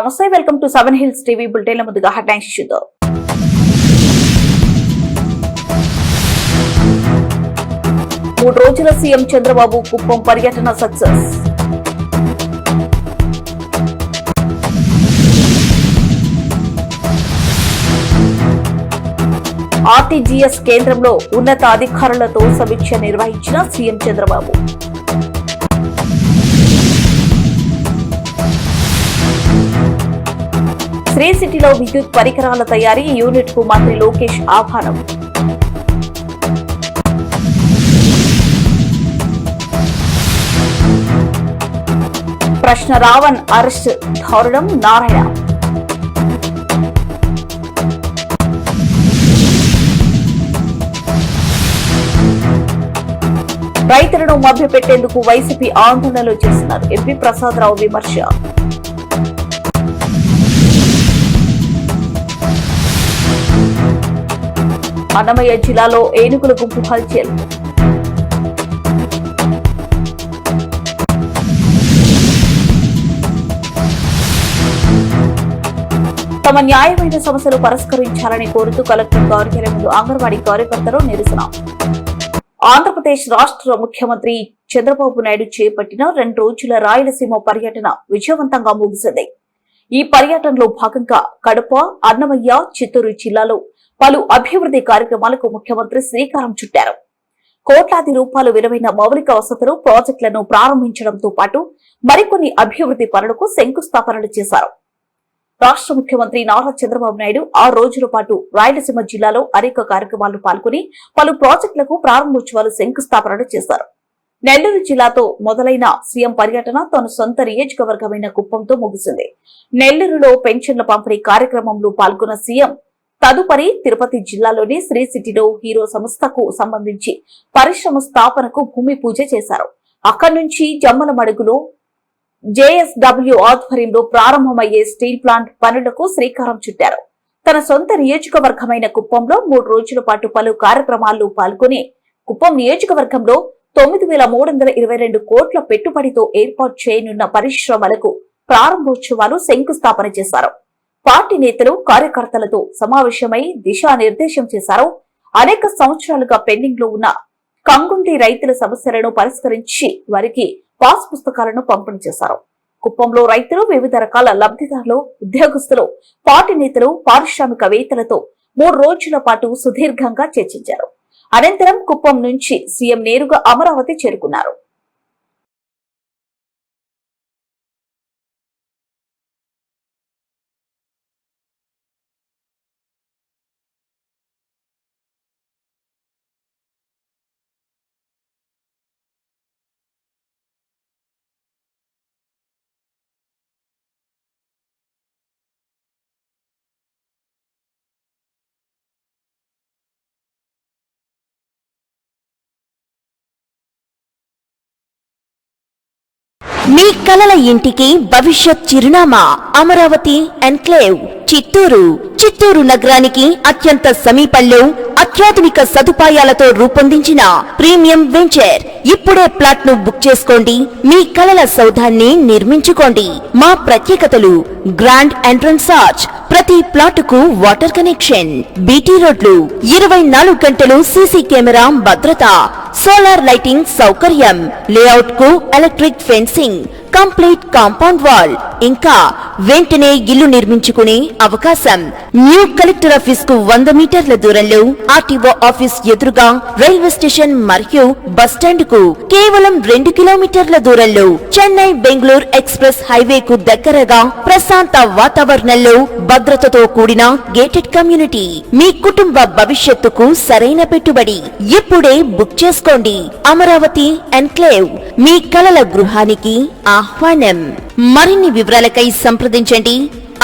నమస్తే, welcome to 7 hills TV bulletin. ముందుగా headlines చూద్దాం. మూడు రోజుల సీఎం చంద్రబాబు కుప్పం పర్యటన సక్సెస్. ఆర్టీజీఎస్ కేంద్రంలో ఉన్నత అధికారులతో సమీక్ష నిర్వహించిన సీఎం చంద్రబాబు. శ్రీ సిటీలో విద్యుత్ పరికరాల తయారీ యూనిట్ కు మంత్రి లోకేష్ ఆహ్వానం. ప్రశ్న రావణ్ అరెస్ట్ దారుణం నారాయణ. రైతులను మభ్యపెట్టేందుకు వైసీపీ ఆందోళనలు చేస్తున్నారు. ఎంపీ ప్రసాదరావు విమర్శ. అన్నమయ్య జిల్లాలో ఏనుగుల గుంపు హల్చల్. తమ న్యాయమైన సమస్యలు పరిష్కరించాలని కోరుతూ కలెక్టర్ కార్యాలయం ముందు అంగన్వాడీ కార్యకర్తలు నిరసన. ఆంధ్రప్రదేశ్ రాష్ట్ర ముఖ్యమంత్రి చంద్రబాబు నాయుడు చేపట్టిన 2 రోజుల రాయలసీమ పర్యటన విజయవంతంగా ముగిసింది. ఈ పర్యటనలో భాగంగా కడప, అన్నమయ్య, చిత్తూరు జిల్లాలో పలు అభివృద్ధి కార్యక్రమాలకు ముఖ్యమంత్రి శ్రీకారం చుట్టారు. కోట్లాది రూపాయలు విలువైన మౌలిక వసతులు, ప్రాజెక్టులను ప్రారంభించడంతో పాటు మరికొన్ని అభివృద్ధి పనులకు శంకుస్థాపనలు చేశారు. రాష్ట్ర ముఖ్యమంత్రి నారా చంద్రబాబు నాయుడు 6 రోజుల పాటు రాయలసీమ జిల్లాలో అనేక కార్యక్రమాల్లో పాల్గొని పలు ప్రాజెక్టులకు ప్రారంభోత్సవాలు, శంకుస్థాపనలు చేశారు. నెల్లూరు జిల్లాతో మొదలైన సీఎం పర్యటన తన సొంత నియోజకవర్గమైన కుప్పంతో ముగిసింది. నెల్లూరులో పెన్షన్ల పంపిణీ కార్యక్రమంలో పాల్గొన్న సీఎం తదుపరి తిరుపతి జిల్లాలోని శ్రీ సిటీలో హీరో సంస్థకు సంబంధించి పరిశ్రమ స్థాపనకు భూమి పూజ చేశారు. అక్కడి నుంచి జమ్మలమడుగులో జేఎస్డబ్ల్యూ ఆధ్వర్యంలో ప్రారంభమయ్యే స్టీల్ ప్లాంట్ పనులకు శ్రీకారం చుట్టారు. తన సొంత నియోజకవర్గమైన కుప్పంలో 3 రోజుల పాటు పలు కార్యక్రమాల్లో పాల్గొని కుప్పం నియోజకవర్గంలో 9,322 కోట్ల పెట్టుబడితో ఏర్పాటు చేయనున్న పరిశ్రమలకు ప్రారంభోత్సవాలు, శంకుస్థాపన చేశారు. పార్టీ నేతలు, కార్యకర్తలతో సమావేశమై దిశానిర్దేశం చేశారు. అనేక సంవత్సరాలుగా పెండింగ్ లో ఉన్న కంగుండి రైతుల సమస్యలను పరిష్కరించి వారికి పాస్ పుస్తకాలను పంపిణీ చేశారు. కుప్పంలో రైతులు, వివిధ రకాల లబ్ధిదారులు, ఉద్యోగస్తులు, పార్టీ నేతలు, పారిశ్రామికవేత్తలతో 3 రోజుల పాటు సుదీర్ఘంగా చర్చించారు. అనంతరం కుప్పం నుంచి సీఎం నేరుగా అమరావతి చేరుకున్నారు. మీ కలల ఇంటికి భవిష్యత్ చిరునామా అమరావతి ఎన్క్లేవ్ చిత్తూరు. చిత్తూరు నగరానికి అత్యంత సమీపంలో అత్యాధునిక సదుపాయాలతో రూపొందించిన ప్రీమియం వెంచర్. ఇప్పుడే ప్లాట్ ను బుక్ చేసుకోండి, మీ కలల సౌధాన్ని నిర్మించుకోండి. మా ప్రత్యేకతలు: గ్రాండ్ ఎంట్రన్స్ ఆర్చ్, ప్రతి ప్లాటుకు వాటర్ కనెక్షన్, బీటీ రోడ్లు, 24 గంటలు సీసీ కెమెరా భద్రత, సోలార్ లైటింగ్ సౌకర్యం, లేఅవుట్ కు electric fencing, complete compound wall, ఇంకా వెంటనే ఇల్లు నిర్మించుకునే అవకాశం. న్యూ కలెక్టర్ ఆఫీస్ కు 100 మీటర్ల దూరంలో, ఆర్టీఓ ఆఫీస్ ఎదురుగా రైల్వే స్టేషన్ మరియు బస్టాండ్ కు కేవలం 2 కిలోమీటర్ల దూరంలో, చెన్నై బెంగళూరు ఎక్స్ప్రెస్ హైవే కు దగ్గరగా, ప్రశాంత వాతావరణంలో, భద్రతతో కూడిన గేటెడ్ కమ్యూనిటీ. మీ కుటుంబ భవిష్యత్తుకు సరైన పెట్టుబడి. ఇప్పుడే బుక్ చేసుకోండి. అమరావతి ఎన్క్లేవ్, మీ కలల గృహానికి ఆహ్వానం. మరిన్ని వివరాలకై సంప్రదించండి.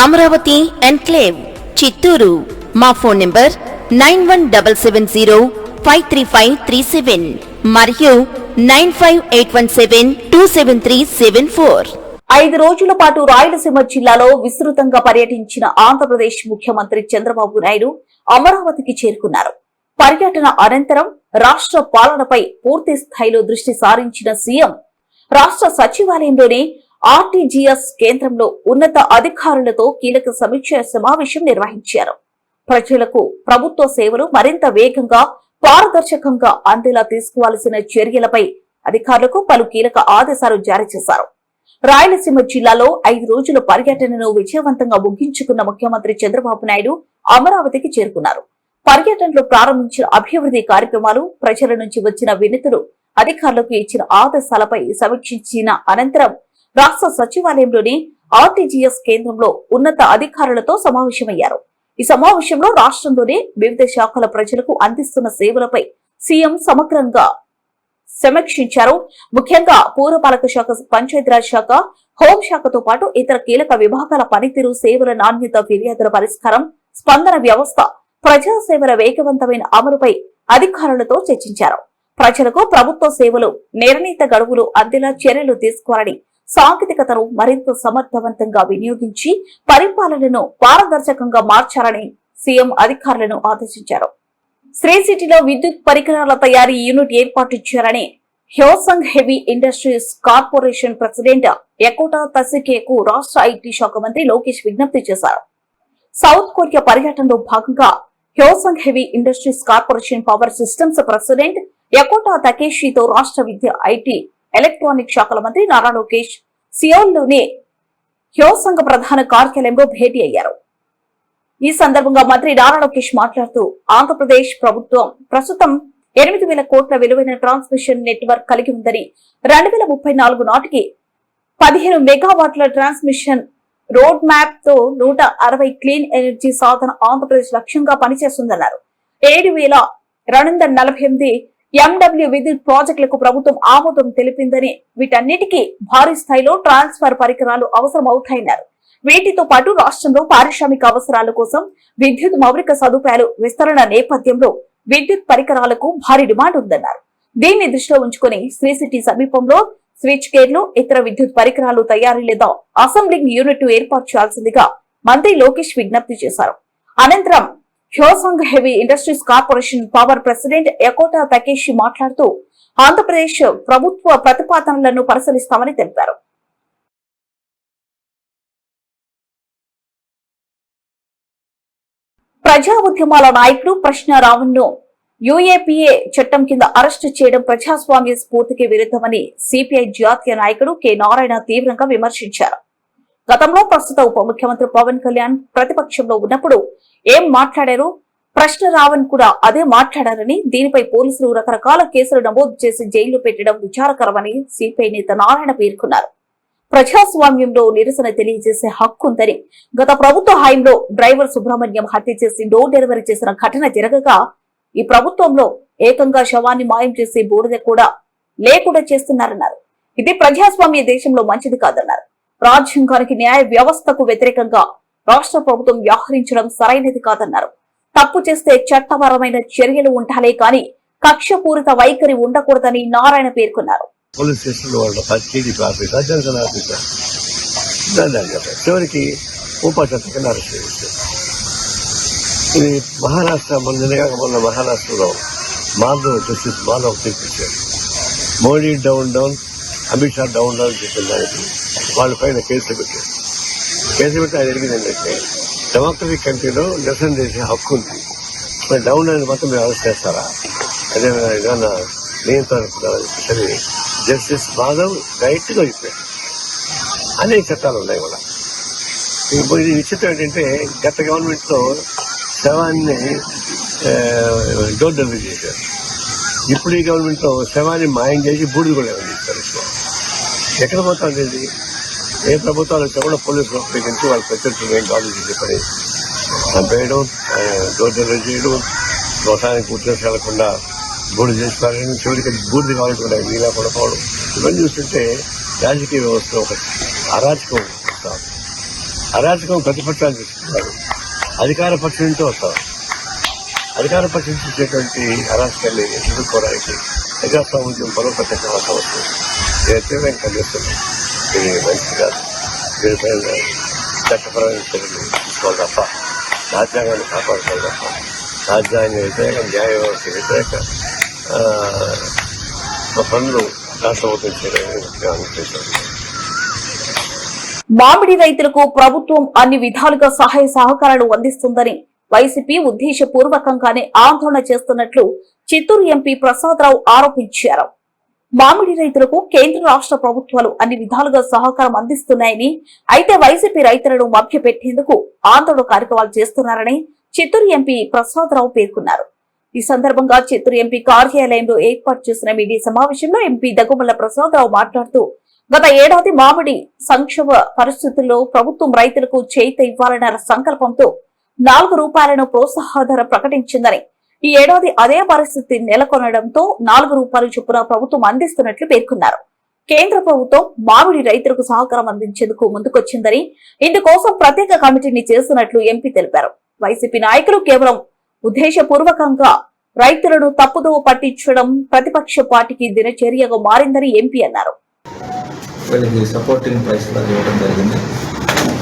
అమరావతి ఎన్క్లేవ్ చిత్తూరు. మా ఫోన్ నంబర్ 9177053537 మరియు 9581727374. 5 రోజుల పాటు రాయలసీమ జిల్లాలో విస్తృతంగా పర్యటించిన ఆంధ్రప్రదేశ్ ముఖ్యమంత్రి చంద్రబాబు నాయుడు అమరావతికి చేరుకున్నారు. పర్యటన అనంతరం రాష్ట్ర పాలనపై పూర్తి స్థాయిలో దృష్టి సారించిన సీఎం రాష్ట్ర సచివాలయంలోనే ఆర్టీజీఎస్ కేంద్రంలో ఉన్నత అధికారులతో కీలక సమీక్ష సమావేశం నిర్వహించారు. ప్రజలకు ప్రభుత్వ సేవలు మరింత వేగంగా, పారదర్శకంగా అందేలా తీసుకోవాల్సిన చర్యలపై అధికారులకు పలు కీలక ఆదేశాలు జారీ చేశారు. రాయలసీమ జిల్లాలో 5 రోజుల పర్యటనను విజయవంతంగా ముగించుకున్న ముఖ్యమంత్రి చంద్రబాబు నాయుడు అమరావతికి చేరుకున్నారు. పర్యటనలో ప్రారంభించిన అభివృద్ధి కార్యక్రమాలు, ప్రజల నుంచి వచ్చిన వినతులు, అధికారులకు ఇచ్చిన ఆదేశాలపై సమీక్షించిన అనంతరం రాష్ట్ర సచివాలయంలోని ఆర్టీజీఎస్ కేంద్రంలో ఉన్నత అధికారులతో సమావేశమయ్యారు. ఈ సమావేశంలో రాష్ట్రంలోని వివిధ శాఖల ప్రజలకు అందిస్తున్న సేవలపై సీఎం సమగ్రంగా సమీక్షించారు. ముఖ్యంగా పురపాలక శాఖ, పంచాయతీరాజ్ శాఖ, హోంశాఖతో పాటు ఇతర కీలక విభాగాల పనితీరు, సేవల నాణ్యత, ఫిర్యాదుల పరిష్కారం, స్పందన వ్యవస్థ, ప్రజాసేవల వేగవంతమైన అమలుపై అధికారులతో చర్చించారు. ప్రజలకు ప్రభుత్వ సేవలు నిర్ణీత గడువులు అందేలా చర్యలు తీసుకోవాలని, సాంకేతికతను మరింత సమర్థవంతంగా వినియోగించి పరిపాలనను పారదర్శకంగా మార్చాలని సీఎం అధికారులను ఆదేశించారు. శ్రీ సిటీలో విద్యుత్ పరికరాల తయారీ యూనిట్ ఏర్పాటు చేయాలని Hyosung Heavy Industries Corporation president Yokota తసికేకు రాష్ట్ర ఐటీ శాఖ మంత్రి లోకేష్ విజ్ఞప్తి చేశారు. సౌత్ కొరియా పర్యటనలో భాగంగా Hyosung Heavy Industries Corporation Power Systems president Yokota తకేషితో రాష్ట్ర విద్య, ఐటీ, ఎలక్ట్రానిక్ శాఖల మంత్రి నారా లోకేష్ సియోల్లోని హ్యోసంగ్ ప్రధాన కార్యాలయంలో భేటీ అయ్యారు. ఈ సందర్భంగా మంత్రి నారా లోకేష్ మాట్లాడుతూ, ఆంధ్రప్రదేశ్ ప్రభుత్వం ప్రస్తుతం 8,000 కోట్ల విలువైన ట్రాన్స్మిషన్ నెట్వర్క్ కలిగి ఉందని, 2034 నాటికి 15 మెగావాట్ల ట్రాన్స్మిషన్ రోడ్ మ్యాప్ తో 160 క్లీన్ ఎనర్జీ సాధన ఆంధ్రప్రదేశ్ లక్ష్యంగా పనిచేస్తుందన్నారు. 7,248 ఎండబ్ల్యూ విద్యుత్ ప్రాజెక్టులకు ప్రభుత్వం ఆమోదం తెలిపిందని, వీటన్నిటికీ భారీ స్థాయిలో ట్రాన్స్ఫర్ పరికరాలు అవసరమవుతాయన్నారు. వీటితో పాటు రాష్ట్రంలో పారిశ్రామిక అవసరాల కోసం విద్యుత్ మౌలిక సదుపాయాలు విస్తరణ నేపథ్యంలో విద్యుత్ పరికరాలకు భారీ డిమాండ్ ఉందన్నారు. దీన్ని దృష్టిలో ఉంచుకుని శ్రీ సిటీ సమీపంలో స్విచ్ గేర్లు, ఇతర విద్యుత్ పరికరాలు తయారీ లేదా అసెంబ్లింగ్ యూనిట్ ఏర్పాటు చేయాల్సిందిగా మంత్రి లోకేష్ విజ్ఞప్తి చేశారు. అనంతరం Hyosung Heavy Industries Corporation Power president Yokota Takeshi మాట్లాడుతూ, ఆంధ్రప్రదేశ్ ప్రభుత్వ ప్రతిపాదనలను పరిశీలిస్తామని తెలిపారు. ప్రజా ఉద్యమాల నాయకుడు ప్రశ్నారావును యూఏపీఏ చట్టం కింద అరెస్టు చేయడం ప్రజాస్వామ్య స్ఫూర్తికి విరుద్ధమని సిపిఐ జాతీయ నాయకుడు కె నారాయణ తీవ్రంగా విమర్శించారు. గతంలో ప్రస్తుత ఉప ముఖ్యమంత్రి పవన్ కళ్యాణ్ ప్రతిపక్షంలో ఉన్నప్పుడు ఏం మాట్లాడారు, ప్రశ్నారావణ్ కూడా అదే మాట్లాడారని, దీనిపై పోలీసులు రకరకాల కేసులు నమోదు చేసి జైల్లో పెట్టడం విచారకరమని సిపిఐ నేత నారాయణ పేర్కొన్నారు. ప్రజాస్వామ్యంలో నిరసన తెలియజేసే హక్కు ఉందని, గత ప్రభుత్వ హయాంలో డ్రైవర్ సుబ్రహ్మణ్యం హత్య చేసి డోర్ డెలివరీ చేసిన ఘటన జరగగా ఈ ప్రభుత్వంలో ఏకంగా శవాన్ని మాయం చేసి బూడిద కూడా లేకుండా చేస్తున్నారన్నారు. ఇది ప్రజాస్వామ్య దేశంలో మంచిది కాదన్నారు. రాజ్యాంగానికి, న్యాయ వ్యవస్థకు వ్యతిరేకంగా రాష్ట్ర ప్రభుత్వం వ్యవహరించడం సరైనది కాదన్నారు. తప్పు చేస్తే చట్టపరమైన చర్యలు ఉండాలే కానీ కక్షపూరిత వైఖరి ఉండకూడదని నారాయణ పేర్కొన్నారు. పోలీస్ స్టేషన్లో వాళ్ళ టీడీపీ ఆఫీసర్, జనసేన ఆఫీసర్ దాన్ని చెప్పారు. చివరికి ఉపచట్టం కింద అరెస్ట్ చేశారు. ఇది మహారాష్ట్ర మొన్న మహారాష్ట్రలో మాధవ్ జస్టిస్ మాధవ్ తీర్పిచ్చారు. Modi down down, Amit Shah down down చెప్పిన దానికి వాళ్ళ పైన కేసులు పెట్టారు. కేసులు పెట్టి ఆయన అడిగింది ఏంటంటే, డెమోక్రటిక్ కంట్రీలో నిరసన చేసే హక్కు ఉంది, మరి డౌన్ డౌన్ మొత్తం మీరు అరెస్ట్ చేస్తారా, అదే ఏదైనా నియంత్రణ జస్టిస్ మాధవ్ రైట్ గా చెప్పారు. అనేక చట్టాలు ఉన్నాయి కూడా. ఇది విచిత్రం ఏంటంటే, గత గవర్నమెంట్ లో శవాన్ని డోర్ డెలివరీ చేశారు. ఇప్పుడు ఈ గవర్నమెంట్ లో శవాన్ని మాయం చేసి బూడిద కూడా ఇస్తారు. ఎక్కడ పోతుంది ఇది? ఏ ప్రభుత్వాలు వచ్చా కూడా పోలీసులు ఉపయోగించి వాళ్ళ ప్రత్యర్థులు ఏం ఆలోచించే పని చంపేయడం, డోర్ డెలివరీ చేయడం, మోసానికి పూర్తి వెళ్లకుండా బూడిద చేసుకోవాలని, చివరికి బూడిద కావాలని కూడా నీలా పడిపోవడం, ఇవన్నీ చూస్తుంటే రాజకీయ వ్యవస్థ ఒక అరాచకం వస్తారు. అరాచకం ప్రతిపక్షాలు చూస్తున్నారు, అధికార పక్షం నుంచి వస్తారు. అధికార పక్షం చూసేటువంటి అరాచకాన్ని ఎదుర్కోవడానికి ప్రజాస్వామ్యం బలోపేతం అవసరం. నేను తీవ్రంగా ఖండిస్తున్నాను. ఇది మంచిది కాదు. దీనిపైన చట్టపరమైన చర్యలు తీసుకోవాలి తప్ప, రాజ్యాంగాన్ని కాపాడుకోవాలి తప్ప, రాజ్యాంగ వ్యతిరేక, న్యాయ వ్యవస్థ వ్యతిరేక పనులు రాష్ట్ర ప్రభుత్వం చేయడానికి అనుకుంటున్నాను. మామిడి రైతులకు ప్రభుత్వం అన్ని విధాలుగా సహాయ సహకారాలు అందిస్తుందని వైసీపీ ఉద్దేశపూర్వకంగానే ఆందోళన చేస్తున్నట్లు చిత్తూరు ఎంపీ ప్రసాదరావు ఆరోపించారు. మామిడి రైతులకు కేంద్ర రాష్ట్ర ప్రభుత్వాలు అన్ని విధాలుగా సహకారం అందిస్తున్నాయని, అయితే వైసీపీ రైతులను మభ్యపెట్టేందుకు ఆందోళన కార్యక్రమాలు చేస్తున్నారని చిత్తూరు ఎంపీ ప్రసాదరావు పేర్కొన్నారు. ఈ సందర్భంగా చిత్తూరు ఎంపీ కార్యాలయంలో ఏర్పాటు చేసిన మీడియా సమావేశంలో ఎంపీ దగ్గుమల్ల ప్రసాదరావు మాట్లాడుతూ, గత ఏడాది మామిడి సంక్షోభ పరిస్థితుల్లో ప్రభుత్వం రైతులకు చేయూత ఇవ్వాలన్న సంకల్పంతో ₹4 ప్రోత్సాహధర ప్రకటించిందని, ఈ ఏడాది అదే పరిస్థితి నెలకొనడంతో ₹4 చొప్పున ప్రభుత్వం అందిస్తున్నట్లు పేర్కొన్నారు. కేంద్ర ప్రభుత్వం మామిడి రైతులకు సహకారం అందించేందుకు ముందుకొచ్చిందని, ఇందుకోసం ప్రత్యేక కమిటీని చేస్తున్నట్లు ఎంపీ తెలిపారు. వైసీపీ నాయకులు కేవలం ఉద్దేశపూర్వకంగా రైతులను తప్పుదోవ పట్టించడం ప్రతిపక్ష పార్టీకి దినచర్యగా మారిందని ఎంపీ అన్నారు. వీళ్ళకి సపోర్టింగ్ ప్రైస్ ఇవ్వడం జరిగింది.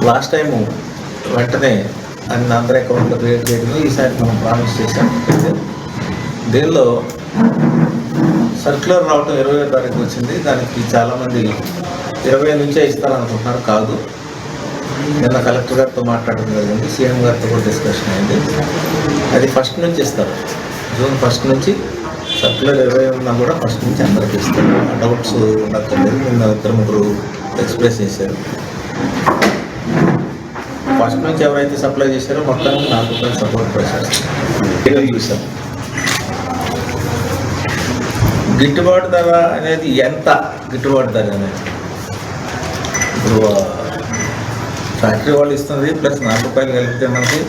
లాస్ట్ టైం వెంటనే అన్ని అందరి అకౌంట్లో క్రియేట్ చేయడం ఈసారి మనం ప్రామిస్ చేసాం. దీనిలో సర్క్యులర్ రావడం 20వ తారీఖు వచ్చింది. దానికి చాలామంది 20 నుంచే ఇస్తారనుకుంటున్నారు. కాదు, నిన్న కలెక్టర్ గారితో మాట్లాడడం జరిగింది, సీఎం గారితో కూడా డిస్కషన్ అయింది. అది 1st నుంచి ఇస్తారు. జూన్ 1st నుంచి సర్క్యులర్ 20 ఉన్నా కూడా 1st నుంచి అందరికి ఇస్తారు. డౌట్స్ ఉండక్కర్లేదు. నిన్న 2-3 ఎక్స్ప్రెస్ చేశారు. 1st నుంచి ఎవరైతే సప్లై చేశారో మొత్తానికి ₹4 సపోర్ట్ ప్రైస్ చూసాం. గిట్టుబాటు ధర అనేది ఎంత గిట్టుబాటు ధర అనేది ఇప్పుడు ఫ్యాక్టరీ వాళ్ళు ఇస్తున్నది ప్లస్ ₹4 కలిపితే మనకి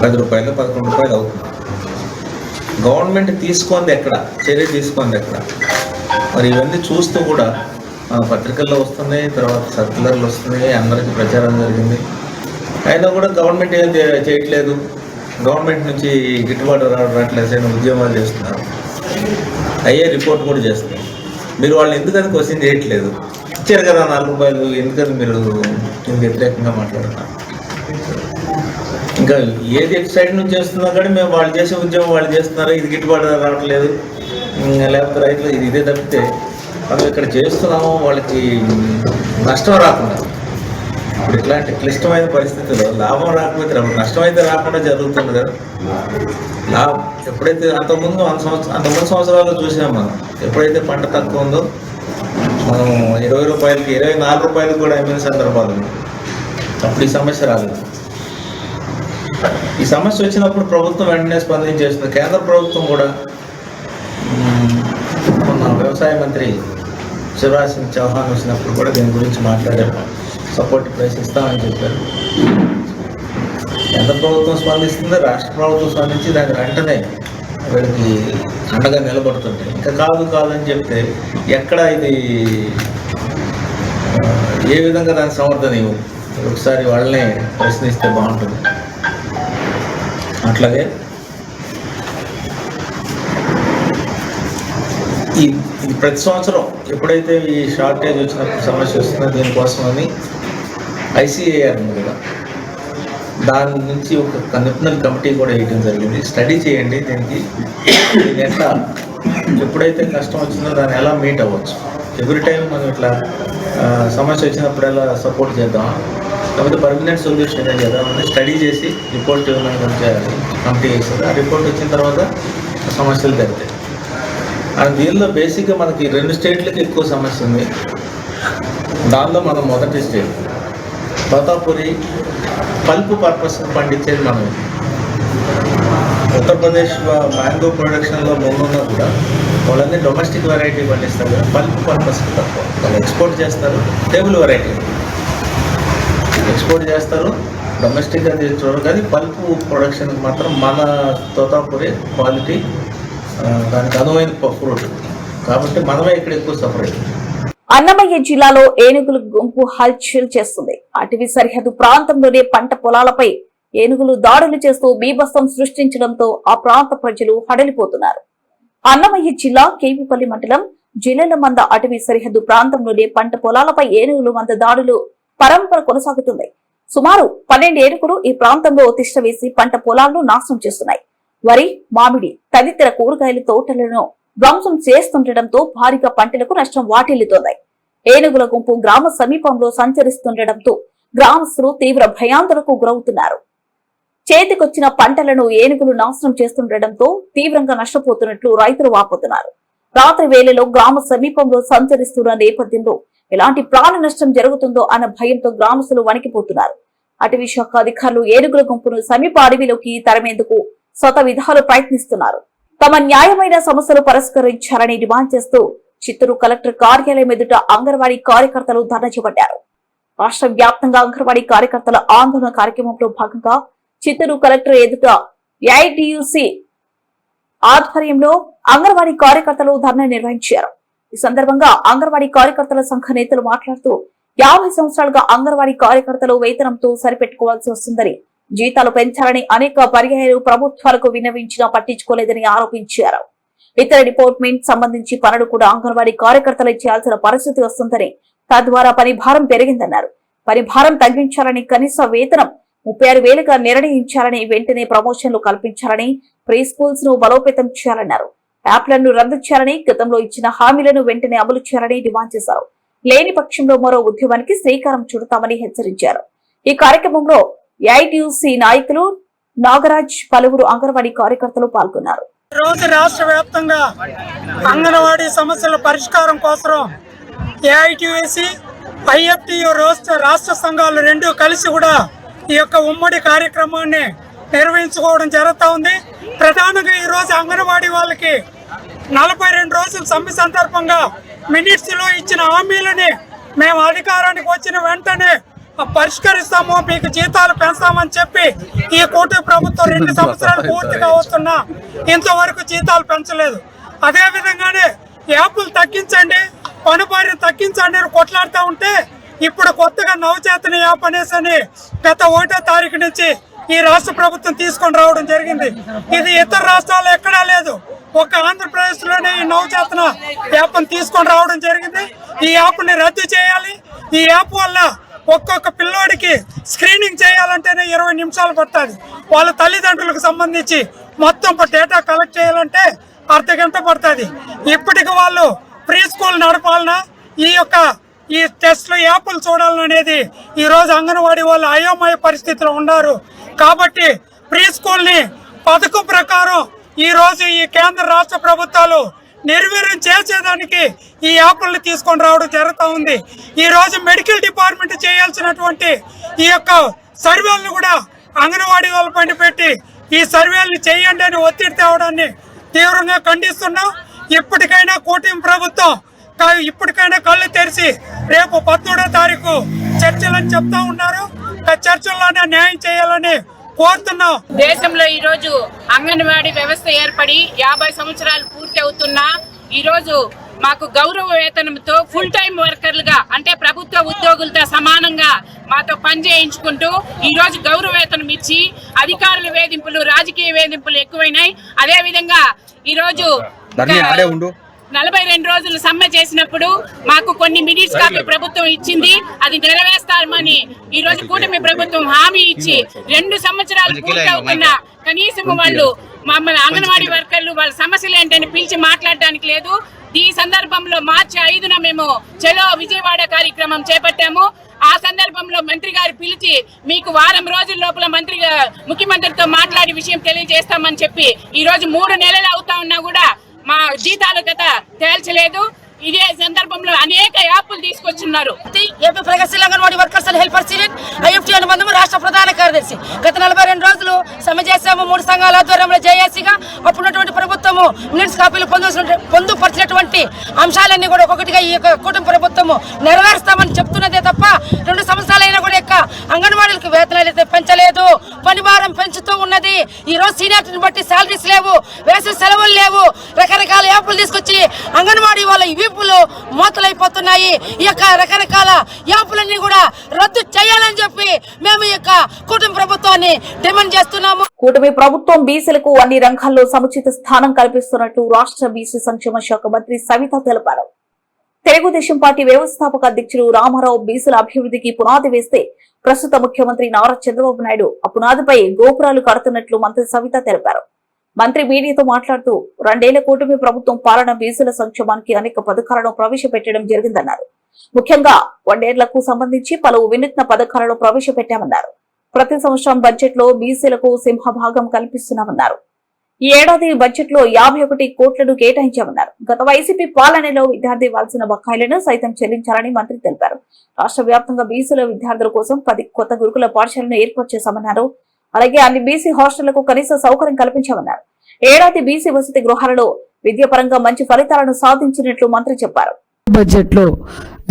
₹10, ₹11 అవుతుంది. గవర్నమెంట్ తీసుకుంది ఎక్కడ, చర్య తీసుకుంది ఎక్కడ? మరి ఇవన్నీ చూస్తూ కూడా పత్రికల్లో వస్తున్నాయి, తర్వాత సర్క్యులర్లు వస్తున్నాయి, అందరికీ ప్రచారం జరిగింది. అయినా కూడా గవర్నమెంట్ ఏం చేయట్లేదు. గవర్నమెంట్ నుంచి గిట్టుబాటు రావట్లేదు, ఉద్యమాలు చేస్తున్నారు, అయ్యే రిపోర్ట్ కూడా చేస్తున్నారు. మీరు వాళ్ళు ఎందుకని క్వశ్చన్ చేయట్లేదు? ఇచ్చారు కదా ₹4, ఎందుకని మీరు దీనికి వ్యతిరేకంగా మాట్లాడుతున్నారు? ఇంకా ఏది సైడ్ నుంచి చేస్తున్నా కానీ మేము వాళ్ళు చేసే ఉద్యమం వాళ్ళు చేస్తున్నారు, ఇది గిట్టుబాటు రావట్లేదు, లేకపోతే రైతులు ఇదే తప్పితే మనం ఇక్కడ చేస్తున్నాము వాళ్ళకి నష్టం రాకుండా. ఇప్పుడు ఇట్లాంటి క్లిష్టమైన పరిస్థితుల్లో లాభం రాకపోతే నష్టం అయితే రాకుండా జరుగుతుంది కదా. లాభం ఎప్పుడైతే అంతకుముందు 100 సంవత్సరాల్లో చూసాం మనం, ఎప్పుడైతే పంట తక్కువ ఉందో మనం ₹20కి ₹24 కూడా అమ్మిన సందర్భాలు ఉన్నాయి. అప్పుడు ఈ సమస్య రాలేదు. ఈ సమస్య వచ్చినప్పుడు ప్రభుత్వం వెంటనే స్పందించేస్తుంది. కేంద్ర ప్రభుత్వం కూడా మన వ్యవసాయ మంత్రి శివరాజ్ సింగ్ చౌహాన్ వచ్చినప్పుడు కూడా దీని గురించి మాట్లాడారు. సపోర్ట్ ప్రైస్ ఇస్తామని చెప్పారు. కేంద్ర ప్రభుత్వం స్పందిస్తుంది, రాష్ట్ర ప్రభుత్వం స్పందించి దాని వెంటనే వీళ్ళకి అండగా నిలబడుతుంటాయి. ఇంకా కాదని చెప్తే ఎక్కడ ఇది ఏ విధంగా దాని సమర్థన ఇవ్వు, ఒకసారి వాళ్ళనే ప్రశ్నిస్తే బాగుంటుంది. అట్లాగే ఇది ప్రతి సంవత్సరం ఎప్పుడైతే ఈ షార్టేజ్ వచ్చినప్పుడు సమస్య వస్తుందో దీనికోసమని ICAR ఉంది కదా, దాని నుంచి ఒక నిపుణుల కమిటీ కూడా వేయడం జరిగింది. స్టడీ చేయండి దీనికి ఎట్లా ఎప్పుడైతే కష్టం వచ్చిందో దాన్ని ఎలా మీట్ అవ్వచ్చు, ఎవ్రీ టైం మనం ఇట్లా సమస్య వచ్చినప్పుడు ఎలా సపోర్ట్ చేద్దాం, లేకపోతే పర్మనెంట్ సొల్యూషన్ ఏదైనా చేద్దామని స్టడీ చేసి రిపోర్ట్ కమిటీ వేస్తారు. ఆ రిపోర్ట్ వచ్చిన తర్వాత సమస్యలు తగ్గుతాయి. దీనిలో బేసిక్గా మనకి 2 స్టేట్లకి ఎక్కువ సమస్య ఉంది. దానిలో మనం మొదటి స్టేట్ తోతాపురి పల్ప్ పర్పస్ పండించేది మనం. ఉత్తరప్రదేశ్ మ్యాంగో ప్రొడక్షన్లో ముందున్నా కూడా వాళ్ళన్నీ డొమెస్టిక్ వెరైటీ పండిస్తారు కదా, పల్ప్ పర్పస్ తక్కువ. వాళ్ళు ఎక్స్పోర్ట్ చేస్తారు, టేబుల్ వెరైటీ ఎక్స్పోర్ట్ చేస్తారు, డొమెస్టిక్గా చేస్తారు. కానీ పల్ప్ ప్రొడక్షన్కి మాత్రం మన తోతాపురి క్వాలిటీ, దానికి అనువైన ఫ్రూట్ కాబట్టి మనమే ఇక్కడ ఎక్కువ సఫర్ అవుతుంది. అన్నమయ్య జిల్లాలో ఏనుగుల గుంపు హల్చల్ చేస్తుంది. అటవీ సరిహద్దు ప్రాంతంలోనే పంట పొలాలపై ఏనుగులు దాడులు చేస్తూ బీభత్సం సృష్టించడంతో ఆ ప్రాంత ప్రజలు హడలిపోతున్నారు. అన్నమయ్య జిల్లా కేవీపల్లి మండలం జిల్లెల మంద అటవీ సరిహద్దు ప్రాంతంలోనే పంట పొలాలపై ఏనుగులు మంద దాడులు పరంపర కొనసాగుతుంది. సుమారు 12 ఏనుగులు ఈ ప్రాంతంలో తిష్ట వేసి పంట పొలాలను నాశనం చేస్తున్నాయి. వరి, మామిడి తదితర కూరగాయల తోటలను ధ్వంసం చేస్తుండటంతో భారీగా పంటలకు నష్టం వాటిల్లుతోంది. ఏనుగుల గుంపు గ్రామ సమీపంలో సంచరిస్తుండటంతో గ్రామస్తులు తీవ్ర భయాందోళనకు గురవుతున్నారు. చేతికొచ్చిన పంటలను ఏనుగులు నాశనం చేస్తుండటంతో తీవ్రంగా నష్టపోతున్నట్లు రైతులు వాపోతున్నారు. రాత్రి వేళలో గ్రామ సమీపంలో సంచరిస్తున్న నేపథ్యంలో ఎలాంటి ప్రాణ నష్టం జరుగుతుందో అన్న భయంతో గ్రామస్తులు వణికిపోతున్నారు. అటవీ శాఖ అధికారులు ఏనుగుల గుంపును సమీప అడవిలోకి తరమేందుకు స్వత విధాలు ప్రయత్నిస్తున్నారు. తమ న్యాయమైన సమస్యలు పరిష్కరించాలని డిమాండ్ చేస్తూ చిత్తూరు కలెక్టర్ కార్యాలయం ఎదుట అంగన్వాడీ కార్యకర్తలు ధర్నా చేపట్టారు. రాష్ట్ర వ్యాప్తంగా అంగన్వాడీ కార్యకర్తల ఆందోళన కార్యక్రమంలో భాగంగా చిత్తూరు కలెక్టర్ ఎదుట ఏఐటియుసి ఆధ్వర్యంలో అంగన్వాడీ కార్యకర్తలు ధర్నా నిర్వహించారు. ఈ సందర్భంగా అంగన్వాడీ కార్యకర్తల సంఘ నేతలు మాట్లాడుతూ 50 సంవత్సరాలుగా అంగన్వాడీ కార్యకర్తలు వేతనంతో సరిపెట్టుకోవాల్సి వస్తుందని, జీతాలు పెంచాలని అనేక పర్యాయాలు ప్రభుత్వాలకు విన్నవించినా పట్టించుకోలేదని ఆరోపించారు. ఇతర డిపార్ట్మెంట్ సంబంధించి పనులు కూడా అంగన్వాడీ కార్యకర్తలు చేయాల్సిన పరిస్థితి వస్తుందని, తద్వారా పని భారం పెరిగిందన్నారు. పని భారం తగ్గించాలని, కనీస వేతనం 36,000గా నిర్ణయించాలని, వెంటనే ప్రమోషన్లు కల్పించాలని, ప్రీ స్కూల్స్ ను బలోపేతం చేయాలన్నారు. యాప్లను రద్దు చేయాలని, గతంలో ఇచ్చిన హామీలను వెంటనే అమలు చేయాలని డిమాండ్ చేశారు. లేని పక్షంలో మరో ఉద్యమానికి శ్రీకారం చుడతామని హెచ్చరించారు. ఈ కార్యక్రమంలో ఏఐటియుసి నాయకులు నాగరాజ్, పలువురు అంగన్వాడీ కార్యకర్తలు పాల్గొన్నారు. రోజు రాష్ట్ర వ్యాప్తంగా అంగన్వాడీ సమస్యల పరిష్కారం కోసం ఏఐటియుసి, ఐఎఫ్టియు రాష్ట్ర సంఘాలు రెండు కలిసి కూడా ఈ యొక్క ఉమ్మడి కార్యక్రమాన్ని నిర్వహించుకోవడం జరుగుతూ ఉంది. ప్రధానంగా ఈ రోజు అంగన్వాడీ వాళ్ళకి 42 రోజుల సమ్మె సందర్భంగా మినిట్స్ లో ఇచ్చిన హామీలని మేము అధికారానికి వచ్చిన వెంటనే పరిష్కరిస్తాము, మీకు జీతాలు పెంచుతామని చెప్పి ఈ కూటమి ప్రభుత్వం 2 సంవత్సరాలు పూర్తిగా వస్తున్నా ఇంతవరకు జీతాలు పెంచలేదు. అదే విధంగానే యాప్లు తగ్గించండి, పనుభార్యం తగ్గించండి అని కొట్లాడుతూ ఉంటే ఇప్పుడు కొత్తగా నవచేతన యాప్ అనేసి గత 1వ తారీఖు నుంచి ఈ రాష్ట్ర ప్రభుత్వం తీసుకొని రావడం జరిగింది. ఇది ఇతర రాష్ట్రాల్లో ఎక్కడా లేదు, ఒక ఆంధ్రప్రదేశ్ లోనే ఈ నవచేతన యాప్ తీసుకొని రావడం జరిగింది. ఈ యాప్ ని రద్దు చేయాలి. ఈ యాప్ వల్ల ఒక్కొక్క పిల్లోడికి స్క్రీనింగ్ చేయాలంటేనే 20 నిమిషాలు పడుతుంది. వాళ్ళ తల్లిదండ్రులకు సంబంధించి మొత్తం డేటా కలెక్ట్ చేయాలంటే అర్ధగంట పడుతుంది. ఇప్పటికి వాళ్ళు ప్రీ స్కూల్ నడపాలన్నా ఈ టెస్ట్లు యాప్లు చూడాలనేది ఈ రోజు అంగన్వాడీ వాళ్ళు అయోమయ పరిస్థితిలో ఉన్నారు. కాబట్టి ప్రీ స్కూల్ ని పథకం ప్రకారం ఈ రోజు ఈ కేంద్ర రాష్ట్ర ప్రభుత్వాలు నిర్వీర్యం చేసేదానికి ఈ యాప్లను తీసుకొని రావడం జరుగుతూ ఉంది. ఈ రోజు మెడికల్ డిపార్ట్మెంట్ చేయాల్సినటువంటి ఈ యొక్క సర్వేలను కూడా అంగన్వాడీ వాళ్ళ పైన పెట్టి ఈ సర్వేలను చేయండి అని ఒత్తిడి తేవడాన్ని తీవ్రంగా ఖండిస్తున్నాం. ఇప్పటికైనా కూటమి ప్రభుత్వం ఇప్పటికైనా కళ్ళు తెరిచి రేపు 13వ తారీఖు చర్చలని చెప్తా ఉన్నారు. చర్చల్లోనే న్యాయం చేయాలని కోరుతున్నాం. దేశంలో ఈ రోజు అంగన్వాడీ వ్యవస్థ ఏర్పడి 50 సంవత్సరాలు పూర్తి అవుతున్నా ఈ రోజు మాకు గౌరవ వేతనంతో ఫుల్ టైం వర్కర్లుగా అంటే ప్రభుత్వ ఉద్యోగులతో సమానంగా మాతో పనిచేయించుకుంటూ ఈ రోజు గౌరవ వేతనం ఇచ్చి అధికారుల వేధింపులు, రాజకీయ వేధింపులు ఎక్కువైనాయి. అదే విధంగా ఈ రోజు 42 రోజులు సమ్మె చేసినప్పుడు మాకు కొన్ని మినిట్స్ కాపీ ప్రభుత్వం ఇచ్చింది, అది నెరవేర్స్తామని ఈ రోజు కూటమి ప్రభుత్వం హామీ ఇచ్చి 2 సంవత్సరాలు పూర్తి అవుతున్నా కనీసం వాళ్ళు మమ్మల్ని అంగన్వాడీ వర్కర్లు వాళ్ళ సమస్యలు ఏంటని పిలిచి మాట్లాడడానికి లేదు. ఈ సందర్భంలో మార్చి 5న మేము చలో విజయవాడ కార్యక్రమం చేపట్టాము. ఆ సందర్భంలో మంత్రి గారు పిలిచి మీకు వారం రోజుల లోపల ముఖ్యమంత్రితో మాట్లాడి విషయం తెలియజేస్తామని చెప్పి ఈ రోజు 3 నెలలు అవుతా ఉన్నా కూడా మా జీతాలు గత తేల్చలేదు. ఇదే సందర్భంలో అనేక యాప్లు తీసుకొచ్చున్నారు. ఏపీ ప్రగతిశీల anganwadi workers and helpers union IFT అనుబంధం రాష్ట్ర ప్రధాన కార్యదర్శి. గత 42 రోజులు సమ్మె చేశాము. 3 సంఘాల ఆధ్వర్యంలో జేఏసీగా అప్పుడున్నటువంటి ప్రభుత్వము మినిట్స్ కాపీలు పొందుపరిచినటువంటి అంశాలన్నీ కూడా ఒక్కొక్కటిగా ఈ యొక్క కూటమి ప్రభుత్వము నెరవేరుస్తామని చెప్తున్నదే తప్ప 2 సంవత్సరాలైనా కూడా యొక్క అంగన్వాడీలకు వేతనాలు అయితే పెంచలేదు, పని భారం పెంచుతూ ఉన్నది. ఈ రోజు సీనియారిటీని బట్టి శాలరీస్ లేవు, వేసవి సెలవులు లేవు, రకరకాల యాప్లు తీసుకొచ్చి అంగన్వాడీ వాళ్ళ వీపులు మోతలైపోతున్నాయి. ఈ యొక్క రకరకాల యాప్లన్నీ కూడా రద్దు చేయాలని చెప్పి మేము ఈ యొక్క కూటమి ప్రభుత్వాన్ని డిమాండ్ చేస్తున్నాము. కూటమి ప్రభుత్వం బీసీలకు అన్ని రంగాల్లో సముచిత స్థానం కల్పిస్తున్నట్టు రాష్ట్ర బీసీ సంక్షేమ శాఖ మంత్రి సవిత తెలిపారు. తెలుగుదేశం పార్టీ వ్యవస్థాపక అధ్యక్షుడు రామారావు బీసీల అభివృద్ధికి పునాది వేస్తే ప్రస్తుత ముఖ్యమంత్రి నారా చంద్రబాబు నాయుడు ఆ పునాదిపై గోపురాలు కడుతున్నట్లు మంత్రి సవిత తెలిపారు. మంత్రి మీడియాతో మాట్లాడుతూ 2 ఏళ్ల కూటమి ప్రభుత్వం పాలన బీసీల సంక్షేమానికి అనేక పథకాలను ప్రవేశపెట్టడం జరిగిందన్నారు. ముఖ్యంగా వడ్డేర్లకు సంబంధించి పలు వినూత్న పథకాలను ప్రవేశపెట్టామన్నారు. ప్రతి సంవత్సరం బడ్జెట్ లో బీసీలకు సింహభాగం కల్పిస్తున్నామన్నారు. ఈ ఏడాది బడ్జెట్ లో 51 కోట్లను కేటాయించామన్నారు. గత వైసీపీ పాలనలో విద్యార్థి ఇవ్వాల్సిన బకాయిలను సైతం చెల్లించాలని మంత్రి తెలిపారు. రాష్ట్ర వ్యాప్తంగా బీసీల విద్యార్థుల కోసం 10 కొత్త గురుకుల పాఠశాలను ఏర్పాటు చేశామన్నారు. అలాగే అన్ని బీసీ హాస్టళ్లకు కనీస సౌకర్యం కల్పించామన్నారు. ఏడాది బీసీ వసతి గృహాలలో విద్యాపరంగా మంచి ఫలితాలను సాధించినట్లు మంత్రి చెప్పారు. బడ్జెట్లో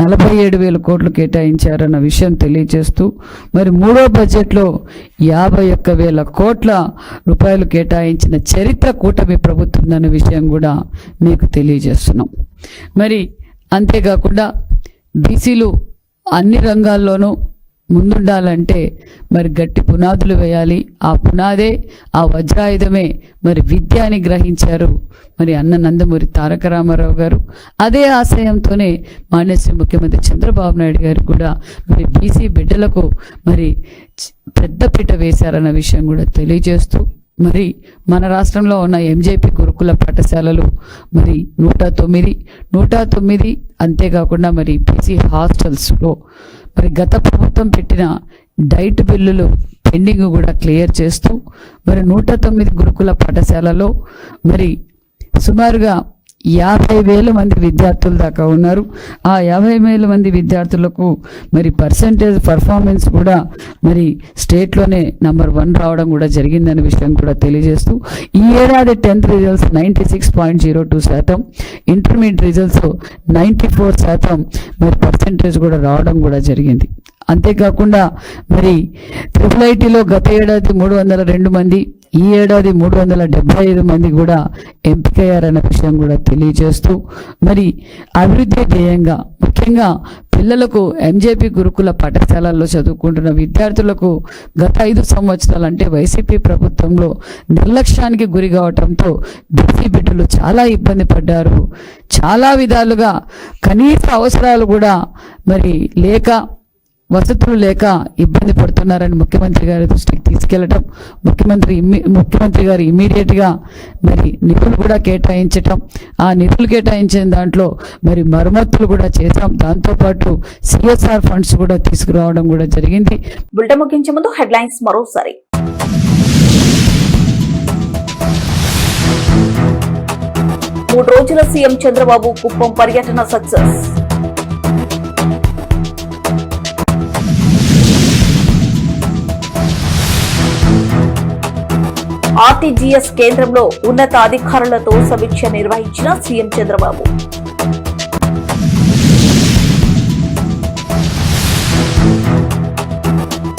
47,000 కోట్లు కేటాయించారన్న విషయం తెలియజేస్తూ మరి మూడో బడ్జెట్లో 51,000 కోట్ల రూపాయలు కేటాయించిన చరిత్ర కూటమి ప్రభుత్వం అన్న విషయం కూడా మీకు తెలియజేస్తున్నాం. మరి అంతేకాకుండా బీసీలు అన్ని రంగాల్లోనూ ముందుండాలంటే మరి గట్టి పునాదులు వేయాలి. ఆ పునాదే, ఆ వజ్రాయుధమే మరి విద్య అని గ్రహించారు మరి అన్న నందమూరి తారక రామారావు గారు. అదే ఆశయంతోనే మాన్యశ్రీ ముఖ్యమంత్రి చంద్రబాబు నాయుడు గారు కూడా మరి బీసీ బిడ్డలకు మరి పెద్దపీట వేశారన్న విషయం కూడా తెలియజేస్తూ మరి మన రాష్ట్రంలో ఉన్న ఎంజేపీ గురుకుల పాఠశాలలు మరి 109 అంతేకాకుండా మరి బీసీ హాస్టల్స్లో మరి గత ప్రభుత్వం పెట్టిన డైట్ బిల్లులు పెండింగ్ కూడా క్లియర్ చేస్తూ మరి 109 గురుకుల పాఠశాలలో మరి సుమారుగా 50,000 మంది విద్యార్థులు దాకా ఉన్నారు. ఆ 50,000 మంది విద్యార్థులకు మరి పర్ఫార్మెన్స్ కూడా మరి స్టేట్లోనే నంబర్ 1 రావడం కూడా జరిగిందనే విషయం కూడా తెలియజేస్తూ ఈ ఏడాది 10th రిజల్ట్స్ 96.02%, ఇంటర్మీడియట్ రిజల్ట్స్ 94% మరి పర్సెంటేజ్ కూడా రావడం కూడా జరిగింది. అంతేకాకుండా మరి IIITలో గత ఏడాది 302 మంది, ఈ ఏడాది 375 మంది కూడా ఎంపికయ్యారన్న విషయం కూడా తెలియజేస్తూ మరి అభివృద్ధి ధ్యేయంగా ముఖ్యంగా పిల్లలకు ఎంజేపీ గురుకుల పాఠశాలల్లో చదువుకుంటున్న విద్యార్థులకు గత 5 సంవత్సరాలు అంటే వైసీపీ ప్రభుత్వంలో నిర్లక్ష్యానికి గురి కావడంతో బీసీ బిడ్డలు చాలా ఇబ్బంది పడ్డారు. చాలా విధాలుగా కనీస అవసరాలు కూడా మరి లేక, వసతులు లేక ఇబ్బంది పడుతున్నారని ముఖ్యమంత్రి గారి దృష్టికి తీసుకెళ్లడం, ముఖ్యమంత్రి గారు ఇమీడియట్గా మరి నిధులు కూడా కేటాయించటం, ఆ నిధులు కేటాయించిన దాంట్లో మరి మరమ్మతులు కూడా చేశాం. దాంతోపాటు CSR ఫండ్స్ కూడా తీసుకురావడం కూడా జరిగింది. బులెటిన్ ముగించే ముందు హెడ్లైన్స్ మరోసారి. మూడు రోజుల సీఎం చంద్రబాబు కుప్పం పర్యటన సక్సెస్. ఆర్టీజీఎస్ కేంద్రంలో ఉన్నత అధికారులతో సమీక్ష నిర్వహించిన సీఎం చంద్రబాబు.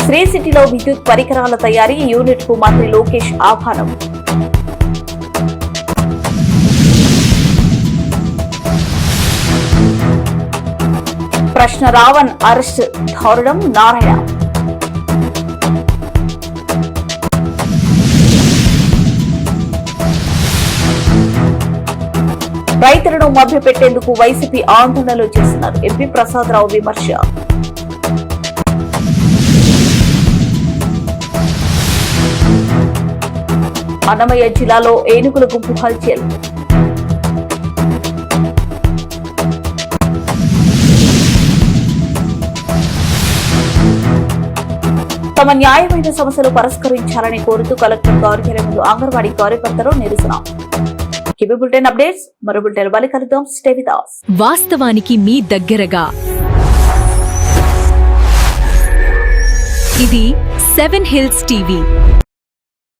శ్రీ సిటీలో విద్యుత్ పరికరాల తయారీ యూనిట్ కు మంత్రి లోకేష్ ఆహ్వానం. ప్రశ్న రావణ్ అరెస్ట్ దారుణం నారాయణ. రైతులను మభ్యపెట్టేందుకు వైసీపీ ఆందోళనలు చేస్తున్నారు. ఎంపీ ప్రసాదరావు విమర్శ. అన్నమయ్య జిల్లాలో ఏనుగుల గుంపు హల్చల్. తమ న్యాయమైన సమస్యలు పరిష్కరించాలని కోరుతూ కలెక్టర్ కార్యాలయం ముందు అంగన్వాడీ కార్యకర్తలు నిరసన. మరో బులెటిన్ మళ్ళీ కలుద్దాం. Stay with us. వాస్తవానికి మీ దగ్గరగా ఇది 7 Hills TV.